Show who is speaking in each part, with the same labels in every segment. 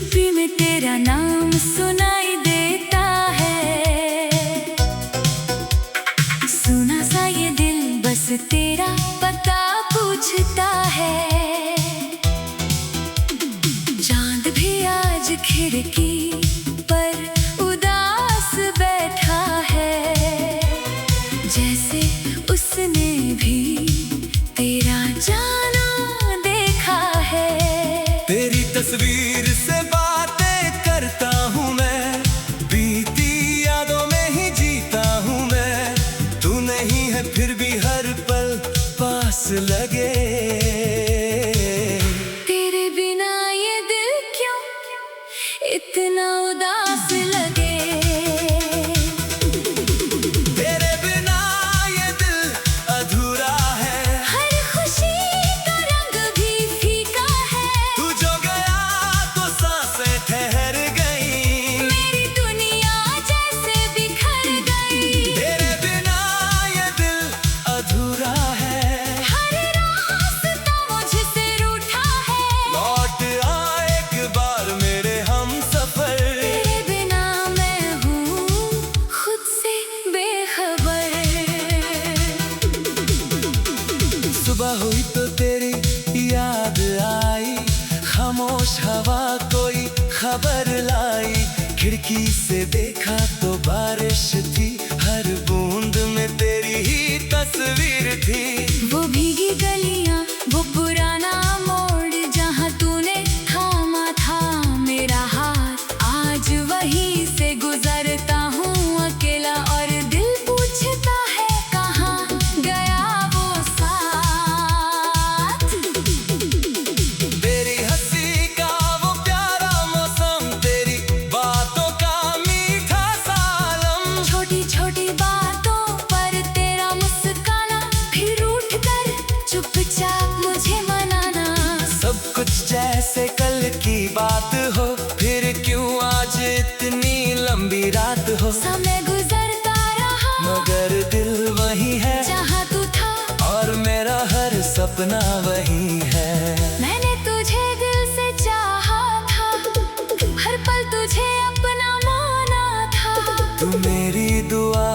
Speaker 1: चुप्पी में तेरा नाम सुनाई देता है। सुना सा ये दिल बस तेरा पता पूछता है। चांद भी आज खिड़की पर उदास बैठा है, जैसे उसने भी तेरा जाना देखा है।
Speaker 2: तेरी तस्वीर से बातें करता हूँ मैं, बीती यादों में ही जीता हूँ मैं। तू नहीं है फिर भी हर पल पास लगे।
Speaker 1: तेरे बिना ये दिल क्यों इतना उदास लगे।
Speaker 2: तेरे बिना ये दिल अधूरा है,
Speaker 1: हर खुशी का रंग भी फीका है।
Speaker 2: तू जो गया तो सांसें ठहर गई,
Speaker 1: मेरी दुनिया जैसे बिखर गई।
Speaker 2: तेरे बिना ये दिल अधूरा है।
Speaker 1: हर रास्ता मुझसे रूठा है,
Speaker 2: लौट आ एक बार मेरे हमसफर।
Speaker 1: तेरे बिना मैं हूँ खुद से बेखबर।
Speaker 2: सुबह हुई तो तेरी याद आई, खामोश हवा कोई खबर लाई। खिड़की से देखा तो बारिश थी, हर बूंद में तेरी ही तस्वीर थी।
Speaker 1: वो भीगी गलियां, वो पुराना मोड़, जहाँ तूने थामा था मेरा हाथ। आज वहीं से गुजरता हूँ अकेला, और दिल पूछता है कहाँ गया वो साथ।
Speaker 2: तेरी हंसी का वो प्यारा मौसम, तेरी बातों का मीठा सालम।
Speaker 1: छोटी छोटी बातों पर तेरा मुस्काना, फिर उठ कर चुपचाप मुझे मनाना।
Speaker 2: सब कुछ जैसे कल की बात हो, फिर क्यों आज इतनी लंबी रात हो।
Speaker 1: समय गुजरता रहा
Speaker 2: मगर दिल वही है,
Speaker 1: जहाँ तू था।
Speaker 2: और मेरा हर सपना वही है।
Speaker 1: मैंने तुझे दिल से चाहा था, हर पल तुझे अपना माना था।
Speaker 2: तू मेरी दुआ,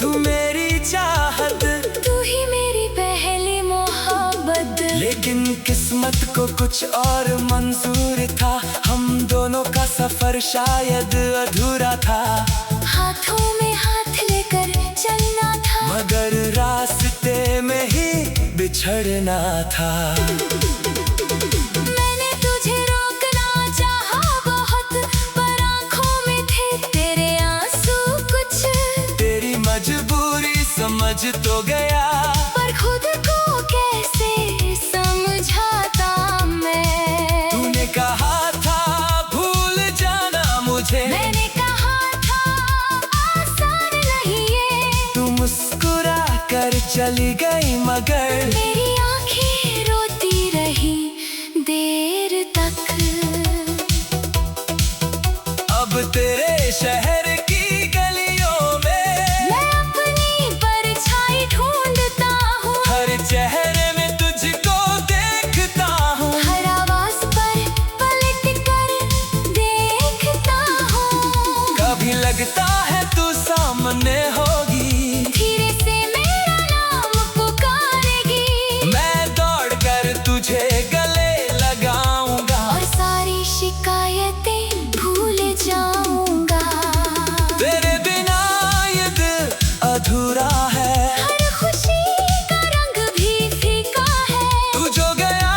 Speaker 2: तू मेरी चाहत,
Speaker 1: तू ही मेरी पहली मोहब्बत।
Speaker 2: लेकिन किस्मत को कुछ और मंजूर था। हम दोनों का सफर शायद अधूरा था।
Speaker 1: हाथों में हाथ लेकर चलना था,
Speaker 2: मगर रास्ते में ही बिछड़ना था।
Speaker 1: मैंने तुझे रोकना चाहा बहुत, पर आँखों में थे तेरे आंसू कुछ।
Speaker 2: तेरी मजबूरी समझ तो गया,
Speaker 1: पर खुद को कैसे समझाता मैं।
Speaker 2: तूने कहा था भूल जाना मुझे,
Speaker 1: मैंने कहा था आसान नहीं ये।
Speaker 2: तू मुस्कुरा कर चली गई, मगर
Speaker 1: मेरी आंखें रोती रही देर तक।
Speaker 2: अब तेरे शहर की गलियों में
Speaker 1: मैं अपनी परछाई ढूंढता हूँ,
Speaker 2: हर चेहरे में तुझको देखता हूँ।
Speaker 1: हर आवाज पर पलट कर देखता हूँ।
Speaker 2: कभी लगता है तू सामने होगी,
Speaker 1: धीरे से मेरा नाम पुकारेगी,
Speaker 2: मैं दौड़ कर तुझे गले लगाऊंगा,
Speaker 1: और सारी शिकायतें भूल जाऊंगा।
Speaker 2: तेरे बिना ये दिल अधूरा है।
Speaker 1: हर खुशी का रंग भी फीका है,
Speaker 2: तू जो गया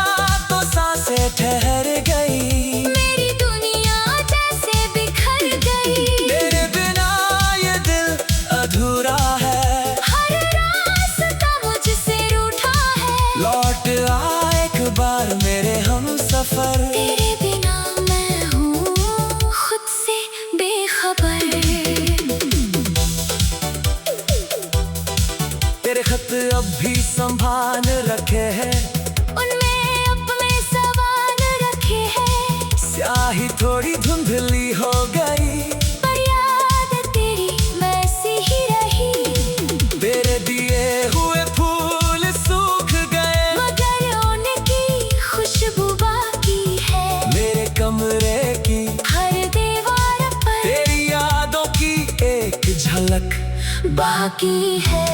Speaker 2: तो सांसें ठहर गई,
Speaker 1: मेरी दुनिया जैसे बिखर गई।
Speaker 2: तेरे बिना ये दिल अधूरा है।
Speaker 1: हर रास्ता मुझसे रूठा है,
Speaker 2: लौट आ एक बार मेरे हमसफर।
Speaker 1: तेरे बिना मैं हूँ खुद से बेखबर।
Speaker 2: तेरे खत अब भी संभाल रखे हैं,
Speaker 1: उनमें अपने सवाल रखे हैं।
Speaker 2: स्याही थोड़ी धुंधली हो गई,
Speaker 1: पर याद तेरी वैसी ही रही।
Speaker 2: तेरे दिए हुए फूल सूख गए,
Speaker 1: मगर उनकी खुशबू बाकी है।
Speaker 2: मेरे कमरे की
Speaker 1: बाकी है।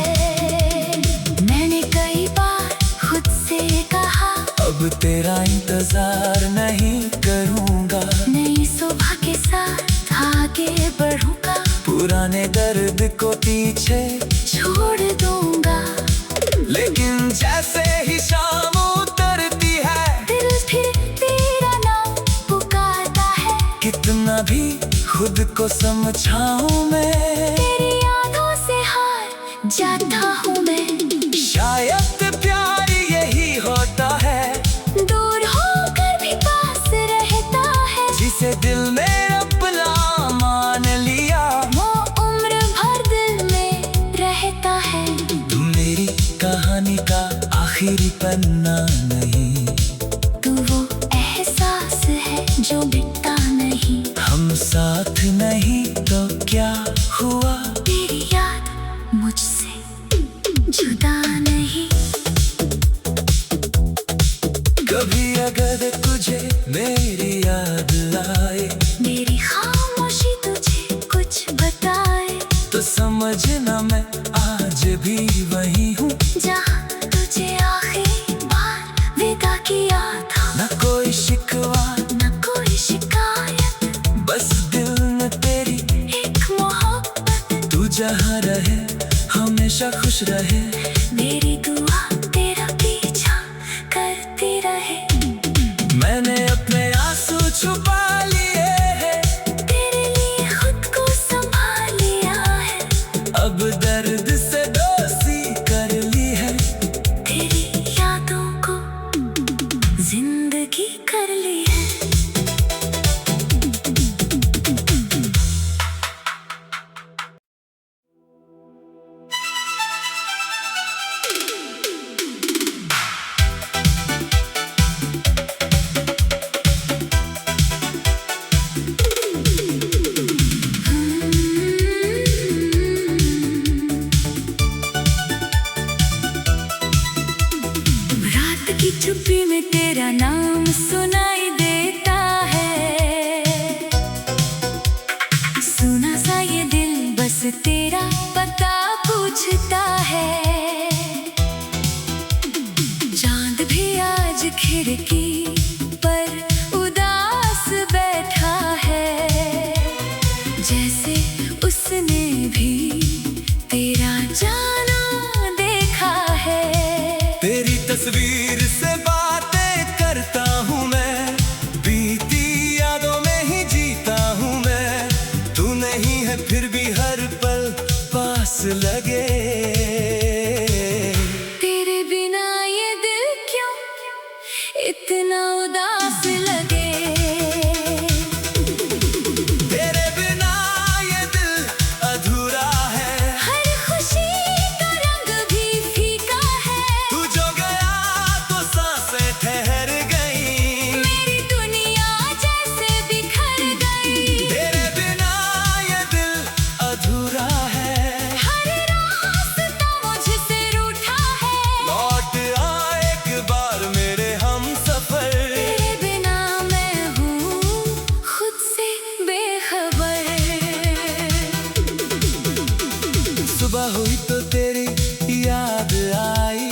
Speaker 1: मैंने कई बार खुद से कहा
Speaker 2: अब तेरा इंतजार नहीं करूँगा,
Speaker 1: नई सुबह के साथ आगे बढ़ूंगा,
Speaker 2: पुराने दर्द को पीछे
Speaker 1: छोड़ दूंगा।
Speaker 2: लेकिन जैसे ही शाम उतरती है,
Speaker 1: दिल फिर तेरा नाम पुकारता है।
Speaker 2: कितना भी खुद को समझाऊं मैं,
Speaker 1: तेरी यादों से हार जाता हूँ मैं।
Speaker 2: शायद प्यार यही होता है,
Speaker 1: दूर होकर भी पास रहता है।
Speaker 2: जिसे दिल में अपना मान लिया,
Speaker 1: वो उम्र भर दिल में रहता है।
Speaker 2: तू मेरी कहानी का आखिरी पन्ना नहीं,
Speaker 1: तू वो एहसास है जो मिटता नहीं।
Speaker 2: हम साथ नहीं तो क्या हुआ,
Speaker 1: तेरी याद मुझसे जुदा नहीं।
Speaker 2: कभी अगर तुझे मेरी याद आए,
Speaker 1: मेरी खामोशी तुझे कुछ बताए,
Speaker 2: तो समझना मैं आज भी वही हूँ,
Speaker 1: जहाँ तुझे आखिरी बार विदा किया था।
Speaker 2: न कोई शिकवा
Speaker 1: न कोई शिकायत,
Speaker 2: बस दिल में तेरी
Speaker 1: एक मोहब्बत।
Speaker 2: तू जहाँ रहे हमेशा खुश रहे,
Speaker 1: मेरी दुआ तेरा पीछा करती रहे।
Speaker 2: मैंने अपने आंसू छुपा लिए हैं,
Speaker 1: तेरे लिए खुद को संभाल लिया है।
Speaker 2: अब दर्द से दोस्ती कर ली है,
Speaker 1: तेरी यादों को जिंदगी कर ली है। रात की चुप्पी में तेरा नाम सुनाई देता है। सुना सा ये दिल बस तेरा पता पूछता है। चांद भी आज खिड़की पर उदास बैठा है, जैसे उसने भी तेरा जाना देखा है।
Speaker 2: तेरी तस्वीर से बातें करता हूँ मैं, बीती यादों में ही जीता हूँ मैं। तू नहीं है फिर भी हर पल पास लगे,
Speaker 1: तेरे बिना ये दिल क्यों इतना उदास लगे।
Speaker 2: तेरे बिना ये दिल अधूरा है,
Speaker 1: हर खुशी का रंग भी फीका है।
Speaker 2: तू जो गया तो सांसें ठहर गई,
Speaker 1: मेरी दुनिया जैसे बिखर गई।
Speaker 2: तेरे बिना ये दिल अधूरा है,
Speaker 1: हर रास्ता मुझसे रूठा है।
Speaker 2: लौट आ एक बार मेरे हमसफर।
Speaker 1: तेरे बिना मैं हूँ खुद से बेखबर।
Speaker 2: सुबह हुई तो तेरी याद आई,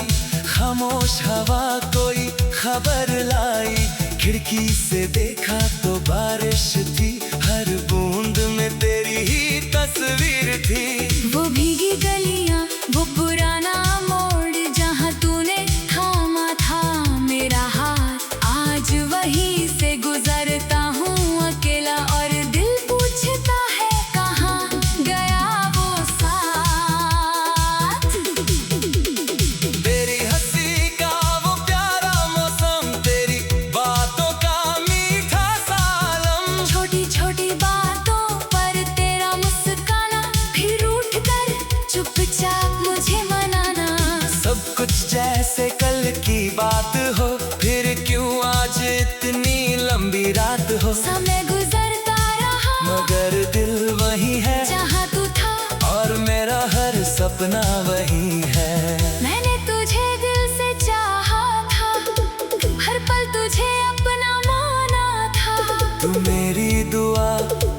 Speaker 2: खामोश हवा कोई खबर लाई। खिड़की से देखा तो बारिश थी, हर बूंद में तेरी ही तस्वीर थी।
Speaker 1: वो भीगी गलियां, वो पुराना मोड़, जहाँ तूने थामा था मेरा हाथ। आज वहीं से गुजरता हूँ अकेला, और दिल पूछता है कहाँ गया वो साथ।
Speaker 2: तेरी हंसी का वो प्यारा मौसम, तेरी बातों का मीठा सालम।
Speaker 1: छोटी छोटी बातों पर तेरा मुस्काना, फिर उठ कर चुपचाप मुझे मनाना।
Speaker 2: सब कुछ जैसे कल की बात हो, फिर क्यों आज इतनी लंबी रात हो।
Speaker 1: समय गुजरता रहा
Speaker 2: मगर दिल वही है,
Speaker 1: जहाँ तू था,
Speaker 2: और मेरा हर सपना वही है।
Speaker 1: मैंने तुझे दिल से चाहा था, हर पल तुझे अपना माना था।
Speaker 2: तू मेरी दुआ,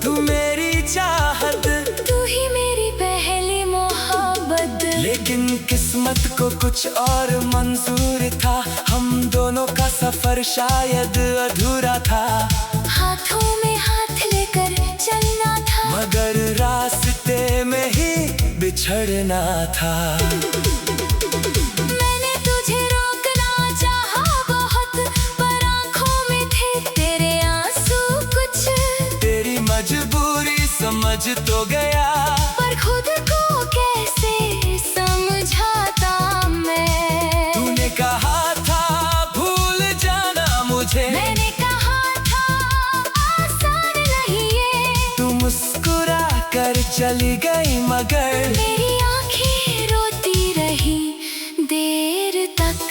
Speaker 2: तू मेरी चाहत,
Speaker 1: तू ही मेरी पहली मोहब्बत।
Speaker 2: लेकिन किस्मत को कुछ और मंजूर था। हम दोनों का सफर शायद अधूरा था।
Speaker 1: हाथों में हाथ लेकर चलना था,
Speaker 2: मगर रास्ते में ही बिछड़ना था।
Speaker 1: मैंने तुझे रोकना चाहा बहुत, पर आंखों में थे तेरे आंसू कुछ।
Speaker 2: तेरी मजबूरी समझ तो गया,
Speaker 1: पर खुद को कैसे समझाता मैं।
Speaker 2: तूने कहा था भूल जाना मुझे,
Speaker 1: मैंने कहा था आसान नहीं ये।
Speaker 2: तू मुस्कुरा कर चली गई मगर
Speaker 1: मेरी आंखें रोती रही देर तक।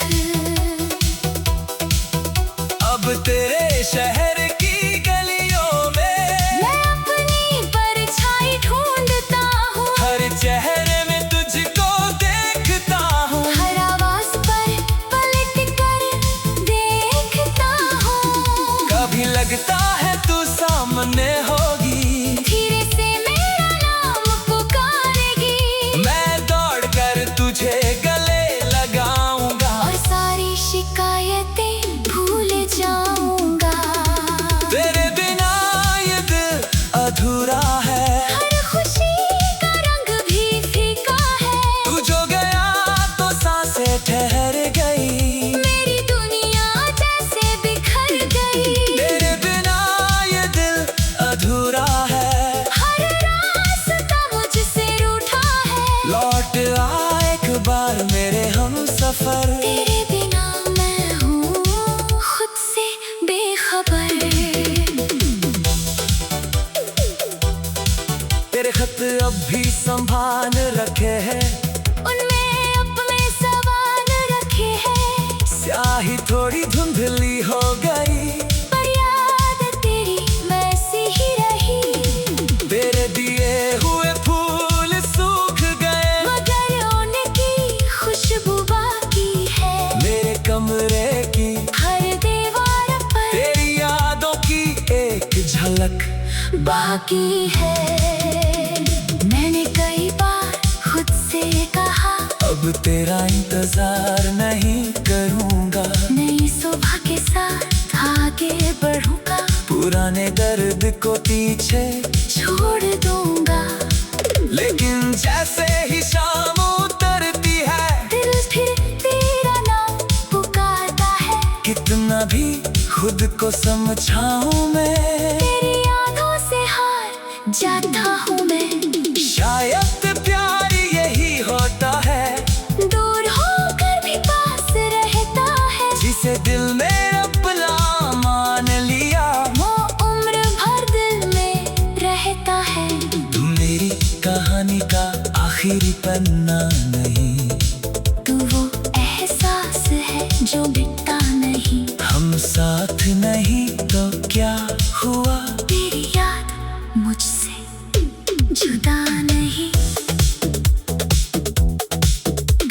Speaker 2: अब तेरे शहर की गलियों में
Speaker 1: मैं अपनी परछाई ढूंढता हूँ,
Speaker 2: हर चेहरे में तुझको देखता हूँ।
Speaker 1: हर आवाज पर पलट कर देखता हूँ।
Speaker 2: कभी लगता है तू सामने होगी,
Speaker 1: धीरे से मेरा नाम पुकारेगी।
Speaker 2: मैं दौड़ कर तुझे गले लगाऊंगा,
Speaker 1: और सारी शिकायतें भूल जाऊंगा।
Speaker 2: तेरे बिना ये दिल अधूरा है।
Speaker 1: हर खुशी का रंग भी फीका है,
Speaker 2: तू जो गया तो सांसें ठहर गई।
Speaker 1: मेरी दुनिया जैसे बिखर गई।
Speaker 2: तेरे बिना ये दिल अधूरा है।
Speaker 1: हर रास्ता मुझसे रूठा है,
Speaker 2: लौट आ एक बार मेरे हमसफर।
Speaker 1: तेरे बिना मैं हूँ खुद से बेखबर।
Speaker 2: तेरे खत अब भी संभाल रखे हैं,
Speaker 1: उनमें अपने सवाल रखे हैं,
Speaker 2: स्याही थोड़ी धुंधली हो गई,
Speaker 1: पर याद तेरी वैसी ही रही।
Speaker 2: तेरे दिए हुए फूल सूख गए,
Speaker 1: मगर उनकी खुशबू बाकी है,
Speaker 2: मेरे कमरे की
Speaker 1: हर दीवार पर
Speaker 2: तेरी यादों की एक झलक
Speaker 1: बाकी है। मैंने कई बार खुद से कहा,
Speaker 2: अब तेरा इंतजार नहीं करूंगा,
Speaker 1: नई सुबह के साथ आगे बढ़ूंगा,
Speaker 2: पुराने दर्द को पीछे
Speaker 1: छोड़ दूंगा।
Speaker 2: लेकिन जैसे ही शाम उतरती है,
Speaker 1: दिल फिर तेरा नाम पुकारता है।
Speaker 2: कितना भी खुद को समझाऊं मैं,
Speaker 1: तेरी यादों से हार जाता हूँ मैं।
Speaker 2: शायद प्यार यही होता है,
Speaker 1: दूर होकर भी पास रहता है,
Speaker 2: जिसे दिल ने अपना मान लिया,
Speaker 1: वो उम्र भर दिल में रहता है।
Speaker 2: तू मेरी कहानी का आखिरी पन्ना नहीं,
Speaker 1: तू वो एहसास है जो मिटता नहीं।
Speaker 2: हम साथ नहीं तो क्या हुआ,
Speaker 1: तेरी याद मुझसे जुदा नहीं।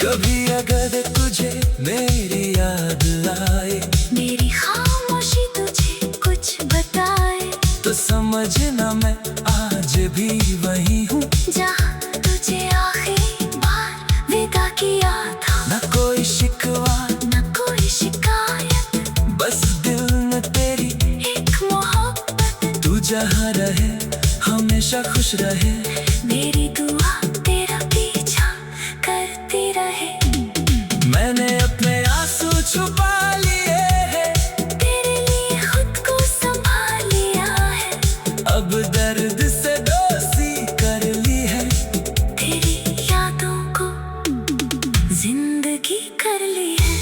Speaker 2: कभी अगर तुझे मेरी याद आए,
Speaker 1: मेरी खामोशी तुझे कुछ बताए,
Speaker 2: तो समझना मैं आज भी वही हूँ,
Speaker 1: जहाँ तुझे आखिरी बार विदा किया था।
Speaker 2: न कोई शिकवा
Speaker 1: न कोई शिकायत,
Speaker 2: बस दिल न तेरी
Speaker 1: एक मोहब्बत।
Speaker 2: तू जहाँ रहे हमेशा खुश रहे,
Speaker 1: मेरी दुआ तेरा पीछा करती रहे।
Speaker 2: मैंने अपने आंसू छुपा लिए हैं,
Speaker 1: तेरे लिए खुद को संभाल लिया है,
Speaker 2: अब दर्द से दोस्ती कर ली है,
Speaker 1: तेरी यादों को जिंदगी कर ली है।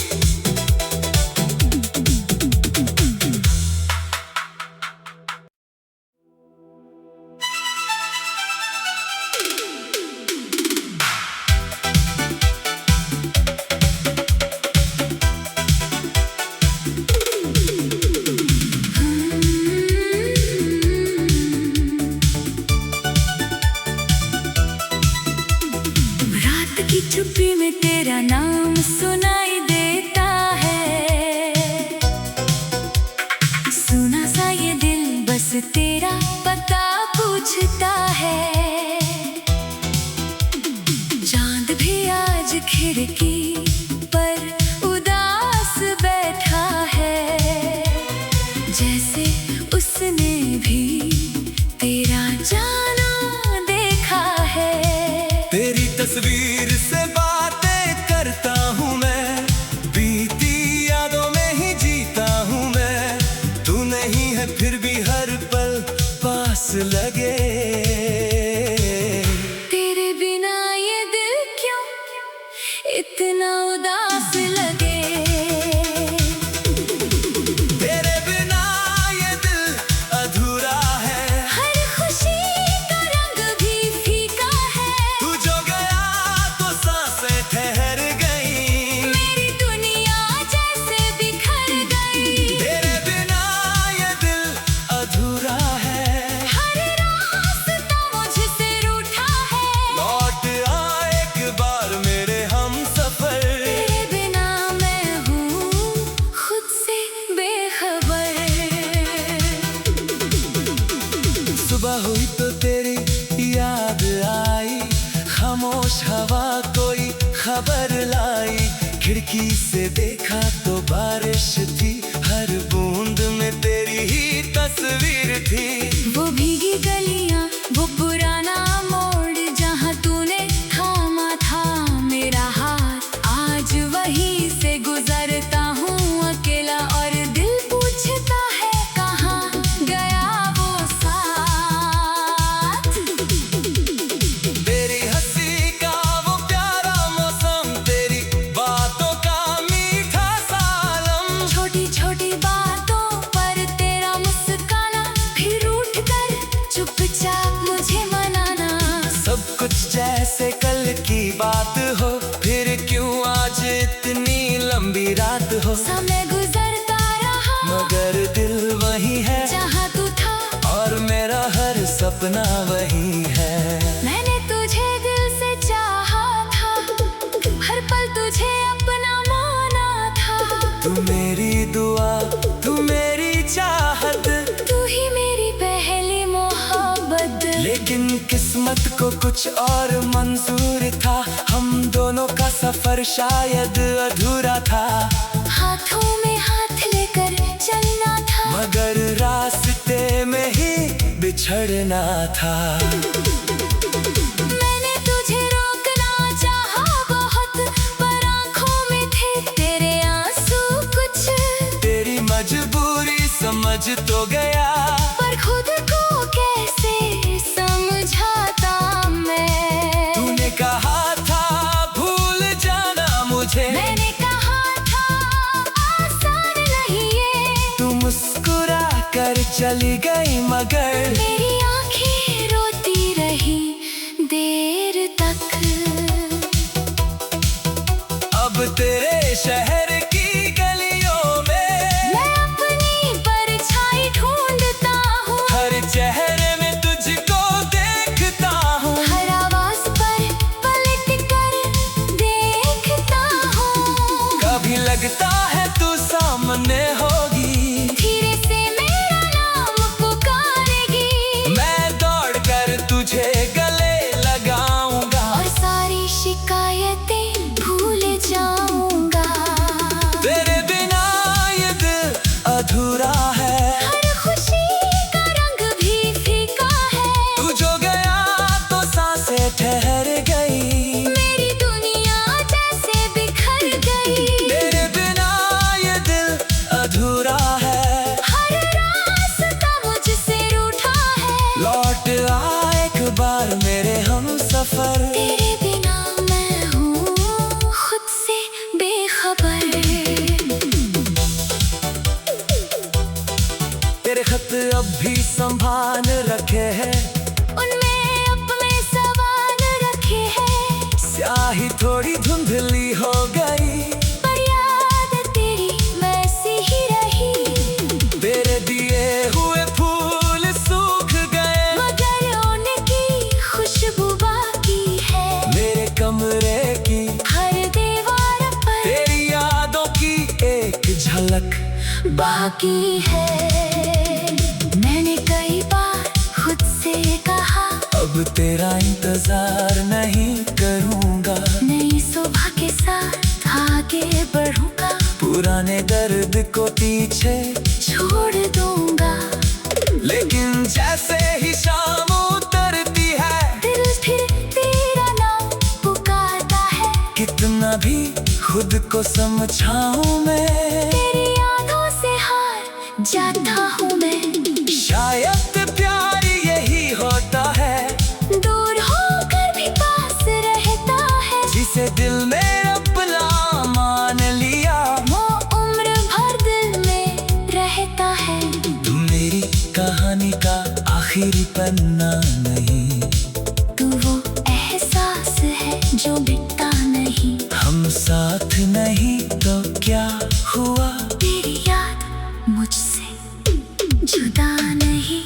Speaker 2: खिड़की से देखा तो बारिश थी, हर बूंद में तेरी ही तस्वीर थी।
Speaker 1: वो भीगी गलियां, वो पुराना मोड़, जहाँ तूने थामा था मेरा हाथ, आज वहीं से गुजरता हूँ अकेला, और दिल पूछता है कहाँ गया वो साथ।
Speaker 2: तेरी हंसी का वो प्यारा मौसम, तेरी बातों का मीठा सालम,
Speaker 1: छोटी छोटी बातों पर तेरा मुस्काना, फिर उठ कर चुपचाप मुझे मनाना।
Speaker 2: सब कुछ जैसे कल की बात हो, फिर क्यों आज इतनी लंबी रात हो।
Speaker 1: समय गुजरता रहा
Speaker 2: मगर दिल वही है
Speaker 1: जहाँ तू था,
Speaker 2: और मेरा हर सपना वही है।
Speaker 1: मैंने तुझे दिल से चाहा था, हर पल तुझे अपना माना था।
Speaker 2: तू मेरी दुआ, तू मेरी चाहत,
Speaker 1: तू ही मेरी पहली मोहब्बत।
Speaker 2: लेकिन किस्मत को कुछ और मंजूर था, हम दोनों का सफर शायद अधूरा था।
Speaker 1: हाथों में हाथ लेकर चलना था,
Speaker 2: मगर रास्ते में ही बिछड़ना था।
Speaker 1: मैंने तुझे रोकना चाहा बहुत, पर आँखों में थे तेरे आंसू कुछ।
Speaker 2: तेरी मजबूरी समझ तो गया,
Speaker 1: पर खुद को कैसे समझाता मैं।
Speaker 2: तूने कहा था भूल जाना मुझे,
Speaker 1: मैंने कहा था आसान नहीं ये,
Speaker 2: तू मुस्कुरा कर चली गई, मगर
Speaker 1: मेरी आंखें रोती रही देर तक।
Speaker 2: अब तेरे शहर की गलियों में
Speaker 1: मैं अपनी परछाई ढूंढता हूँ,
Speaker 2: हर चेहरे में तुझको देखता हूँ।
Speaker 1: हर आवाज पर पलट कर देखता हूँ।
Speaker 2: कभी लगता है तू सामने होगी,
Speaker 1: धीरे से मेरा नाम पुकारेगी,
Speaker 2: मैं दौड़ कर तुझे गले लगाऊंगा,
Speaker 1: और सारी शिकायतें भूल जाऊंगा।
Speaker 2: तेरे बिना ये दिल अधूरा है,
Speaker 1: हर खुशी का रंग भी फीका है,
Speaker 2: तू जो गया तो सांसें ठहर गई,
Speaker 1: मेरी दुनिया जैसे बिखर गई।
Speaker 2: तेरे बिना ये दिल अधूरा है,
Speaker 1: हर रास्ता मुझसे रूठा है,
Speaker 2: लौट आ एक बार मेरे हम सफर।
Speaker 1: तेरे बिना मैं हूँ खुद से बेखबर।
Speaker 2: तेरे खत अब भी संभाल रखे हैं,
Speaker 1: उनमें अपने सवाल रखे हैं,
Speaker 2: स्याही थोड़ी धुंधली हो गई,
Speaker 1: पर याद तेरी वैसी ही रही।
Speaker 2: तेरे दिए हुए फूल सूख गए,
Speaker 1: मगर उनकी खुशबू बाकी है,
Speaker 2: मेरे कमरे की
Speaker 1: हर दीवार पर
Speaker 2: तेरी यादों की एक झलक
Speaker 1: बाकी है। मैंने कई बार खुद से कहा,
Speaker 2: अब तेरा इंतजार नहीं करूंगा,
Speaker 1: नई सुबह के साथ आगे बढ़ूंगा,
Speaker 2: पुराने दर्द को पीछे,
Speaker 1: छोड़ दूंगा।
Speaker 2: लेकिन जैसे ही शाम उतरती है,
Speaker 1: दिल फिर तेरा नाम पुकारता है,
Speaker 2: कितना भी खुद को समझाऊं मैं,
Speaker 1: तेरी यादों से हार जाता हूँ मैं।
Speaker 2: शायद प्यार यही होता है,
Speaker 1: दूर होकर भी पास रहता है,
Speaker 2: जिसे दिल में अपना मान लिया,
Speaker 1: वो उम्र भर दिल में रहता है।
Speaker 2: तू मेरी कहानी का आखिरी पन्ना नहीं,
Speaker 1: तू वो एहसास है जो मिटता नहीं,
Speaker 2: हम साथ नहीं तो क्या हुआ,
Speaker 1: तेरी याद मुझसे जुदा नहीं।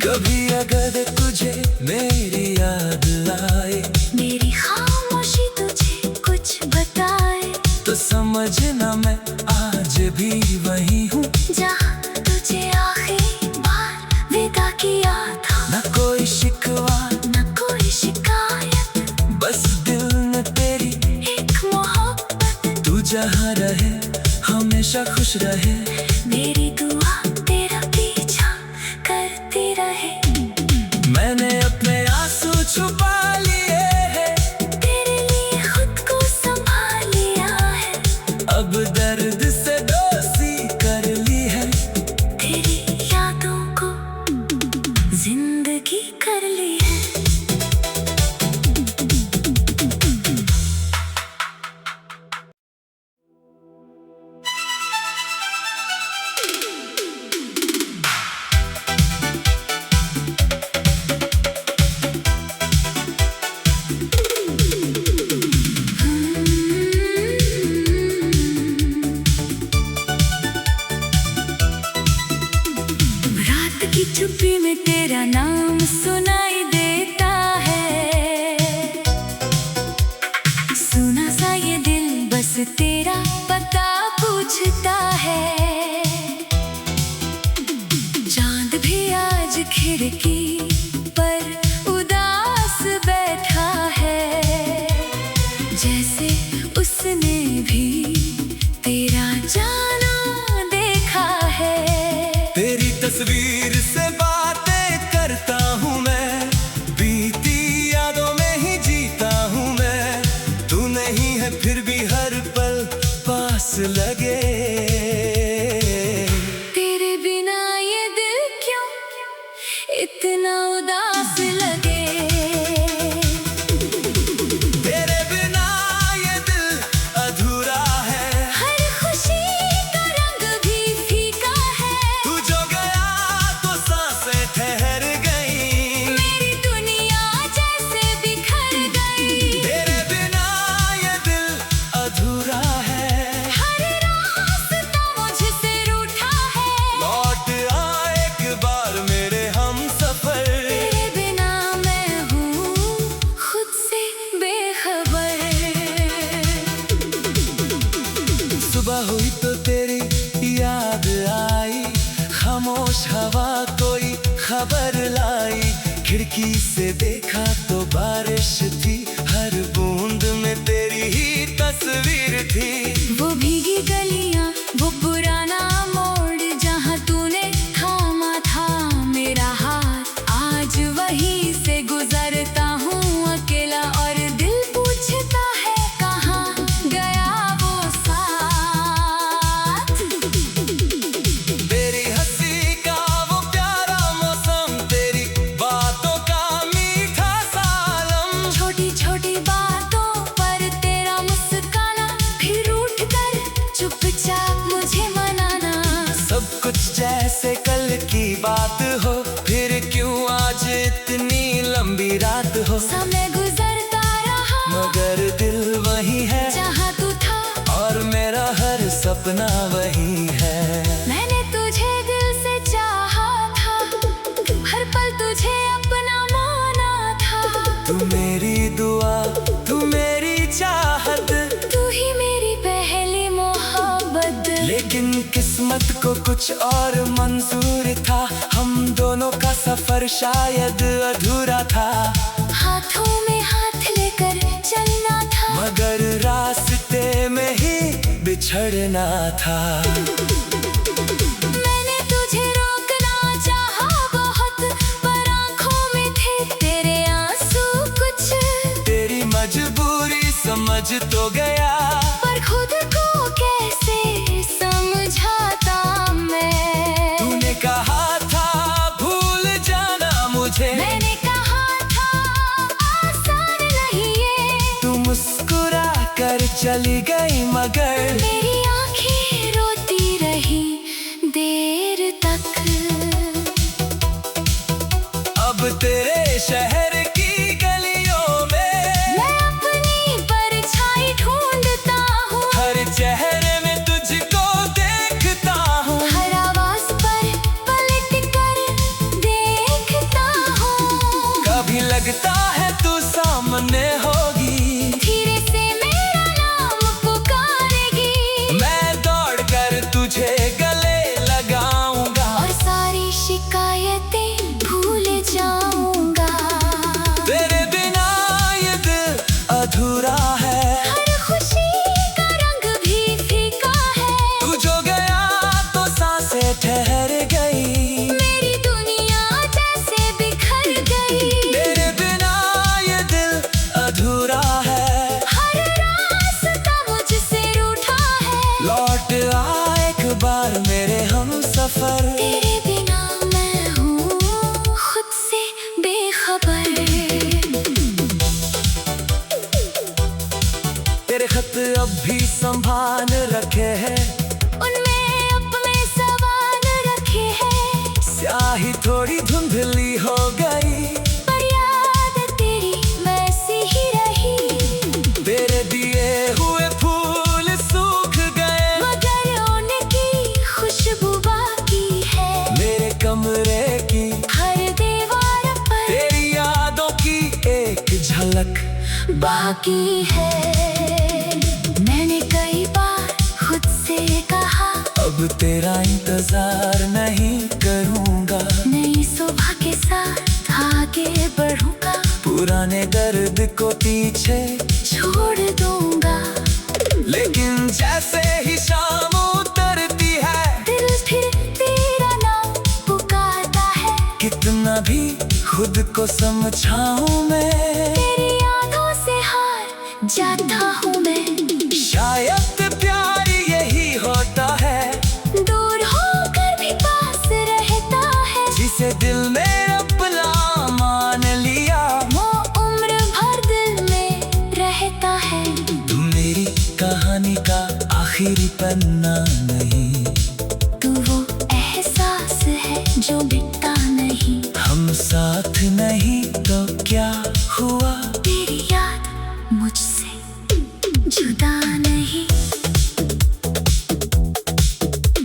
Speaker 2: कभी अगर तुझे मेरी याद आए,
Speaker 1: मेरी खामोशी तुझे कुछ बताए,
Speaker 2: तो समझना मैं आज भी वही हूँ,
Speaker 1: जहाँ तुझे आखिरी बार विदा किया था।
Speaker 2: न कोई शिकवा
Speaker 1: न कोई शिकायत,
Speaker 2: बस दिल ने तेरी जहाँ रहे हमेशा खुश रहे।
Speaker 1: मेरी दुआ तेरा पीछा करती रहे।
Speaker 2: मैंने अपने आंसू छुपा लिए हैं,
Speaker 1: तेरे लिए खुद को संभाल लिया है।
Speaker 2: अब दर्द से दोस्ती कर ली है।
Speaker 1: तेरी यादों को जिंदगी कर ली है। रात की चुप्पी में तेरा नाम सुनाई देता है। सुना सा ये दिल बस तेरा पता पूछता है। चांद भी आज खिड़की पर उदास बैठा है। जैसे उसने भी तेरा जाना देखा है।
Speaker 2: तेरी तस्वीर से बातें करता हूँ मैं, बीती यादों में ही जीता हूँ मैं। तू नहीं है फिर भी हर पल पास लगे।
Speaker 1: तेरे बिना ये दिल क्यों इतना उदास लगे।
Speaker 2: तेरे बिना ये दिल अधूरा है।
Speaker 1: हर खुशी का रंग भी फीका है।
Speaker 2: तू जो गया तो सांसें ठहर गई।
Speaker 1: मेरी दुनिया जैसे बिखर गई।
Speaker 2: तेरे बिना ये दिल अधूरा है।
Speaker 1: हर रास्ता मुझसे रूठा है।
Speaker 2: लौट आ एक बार मेरे हमसफर।
Speaker 1: तेरे बिना मैं हूँ खुद से बेखबर।
Speaker 2: सुबह हुई तो तेरी याद आई, खामोश हवा कोई खबर लाई। खिड़की से देखा तो बारिश थी, हर बूंद में तेरी ही तस्वीर थी।
Speaker 1: वो भीगी गलियां, वो पुराना मोड़ जहाँ तूने थामा था मेरा हाथ। आज वहीं से गुजरता हूँ अकेला और दिल पूछता है कहाँ गया वो साथ।
Speaker 2: तेरी हंसी का वो प्यारा मौसम, तेरी बातों का मीठा सालम।
Speaker 1: छोटी छोटी बातों पर तेरा मुस्काना, फिर उठ कर चुपचाप मुझे मनाना।
Speaker 2: सब कुछ जैसे कल की बात हो, फिर क्यों आज इतनी लंबी रात हो।
Speaker 1: समय गुजरता रहा
Speaker 2: मगर दिल वही है,
Speaker 1: जहाँ तू था।
Speaker 2: और मेरा हर सपना वही है।
Speaker 1: मैंने तुझे दिल से चाहा था, हर पल तुझे अपना माना था।
Speaker 2: तू मेरी दुआ, तू मेरी चाहत,
Speaker 1: तू ही मेरी पहली मोहब्बत।
Speaker 2: लेकिन किस्मत को कुछ और मंजूर था। हम दोनों का सफर शायद अधूरा था।
Speaker 1: हाथों में हाथ लेकर चलना था,
Speaker 2: मगर रास्ते में ही बिछड़ना था।
Speaker 1: मैंने तुझे रोकना चाहा बहुत, पर आँखों में थे तेरे आंसू कुछ।
Speaker 2: तेरी मजबूरी समझ तो गया,
Speaker 1: पर खुद को कैसे समझाता मैं।
Speaker 2: तूने कहा था भूल जाना मुझे।
Speaker 1: मैंने कहा था आसान नहीं ये।
Speaker 2: तू मुस्कुरा कर चली गई, मगर
Speaker 1: मेरी आंखें रोती रही देर तक।
Speaker 2: अब तेरे शहर की गलियों में
Speaker 1: मैं अपनी परछाई ढूंढता हूँ।
Speaker 2: हर चेहरे में तुझको देखता हूँ।
Speaker 1: हर आवाज पर पलट कर देखता हूँ।
Speaker 2: कभी लगता है तू सामने होगी,
Speaker 1: धीरे से मेरा नाम पुकारेगी।
Speaker 2: तेरे खत अब भी संभाल रखे हैं,
Speaker 1: उनमें अपने सवाल रखे हैं।
Speaker 2: स्याही थोड़ी धुंधली हो गई,
Speaker 1: पर याद तेरी वैसी ही रही।
Speaker 2: तेरे दिए हुए फूल सूख गए,
Speaker 1: मगर उनकी खुशबू बाकी है।
Speaker 2: मेरे कमरे की
Speaker 1: हर दीवार पर
Speaker 2: तेरी यादों की एक झलक
Speaker 1: बाकी है। मैंने कई बार खुद से कहा,
Speaker 2: अब तेरा इंतजार नहीं करूंगा,
Speaker 1: नई सुबह के साथ आगे बढ़ूंगा।
Speaker 2: पुराने दर्द को पीछे
Speaker 1: छोड़ दूंगा।
Speaker 2: लेकिन जैसे ही शाम उतरती है,
Speaker 1: दिल फिर तेरा नाम पुकारता है।
Speaker 2: कितना भी खुद को समझाऊं मैं,
Speaker 1: तेरी यादों से हार जाता हूँ मैं।
Speaker 2: शायद प्यार यही होता है,
Speaker 1: दूर होकर भी पास रहता है।
Speaker 2: जिसे दिल में अपना मान लिया,
Speaker 1: वो उम्र भर दिल में रहता है।
Speaker 2: तू मेरी कहानी का आखिरी पन्ना नहीं,
Speaker 1: तू वो एहसास है जो मिटता नहीं।
Speaker 2: हम साथ नहीं तो क्या हुआ,
Speaker 1: तेरी याद मुझसे जुदा नहीं।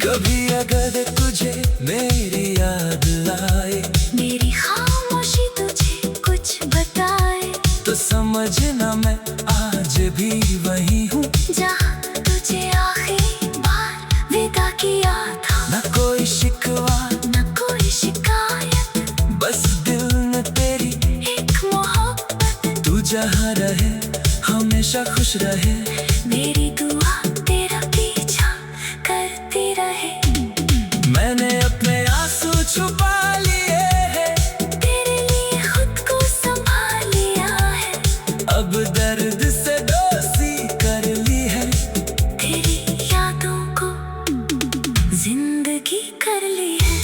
Speaker 2: कभी अगर तुझे मेरी याद आए,
Speaker 1: मेरी खामोशी तुझे कुछ बताए,
Speaker 2: तो समझना मैं आज भी वही हूँ,
Speaker 1: जहाँ तुझे आखिरी बार विदा किया था।
Speaker 2: न कोई शिकवा
Speaker 1: न कोई शिकायत,
Speaker 2: बस दिल में तेरी
Speaker 1: एक मोहब्बत।
Speaker 2: तू जहाँ रहे हमेशा खुश रहे,
Speaker 1: मेरी दुआ तेरा पीछा करती रहे।
Speaker 2: मैंने अपने आंसू छुपा लिए हैं,
Speaker 1: तेरे लिए खुद को संभाल लिया है।
Speaker 2: अब दर्द से दोस्ती कर ली है,
Speaker 1: तेरी यादों को जिंदगी कर ली है।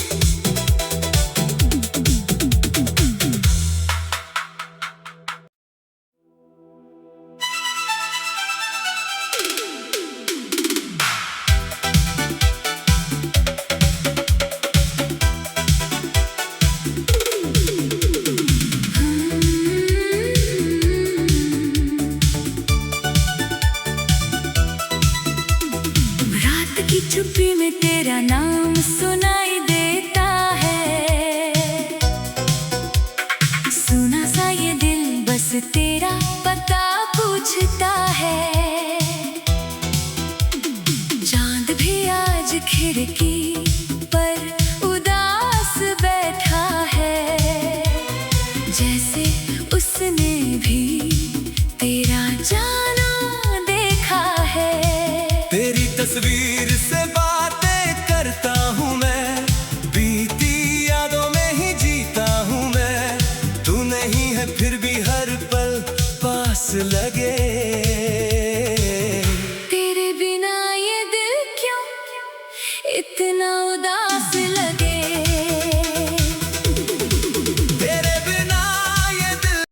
Speaker 1: रात की चुप्पी में तेरा नाम सुनाई देता है। सुना सा ये दिल बस तेरा पता पूछता है। चांद भी आज खिड़की पर उदास बैठा है, जैसे उसने भी तेरा जाना देखा है।
Speaker 2: तेरी तस्वीर से बातें करता हूँ मैं, बीती यादों में ही जीता हूँ मैं। तू नहीं है फिर भी हर पल पास लगे,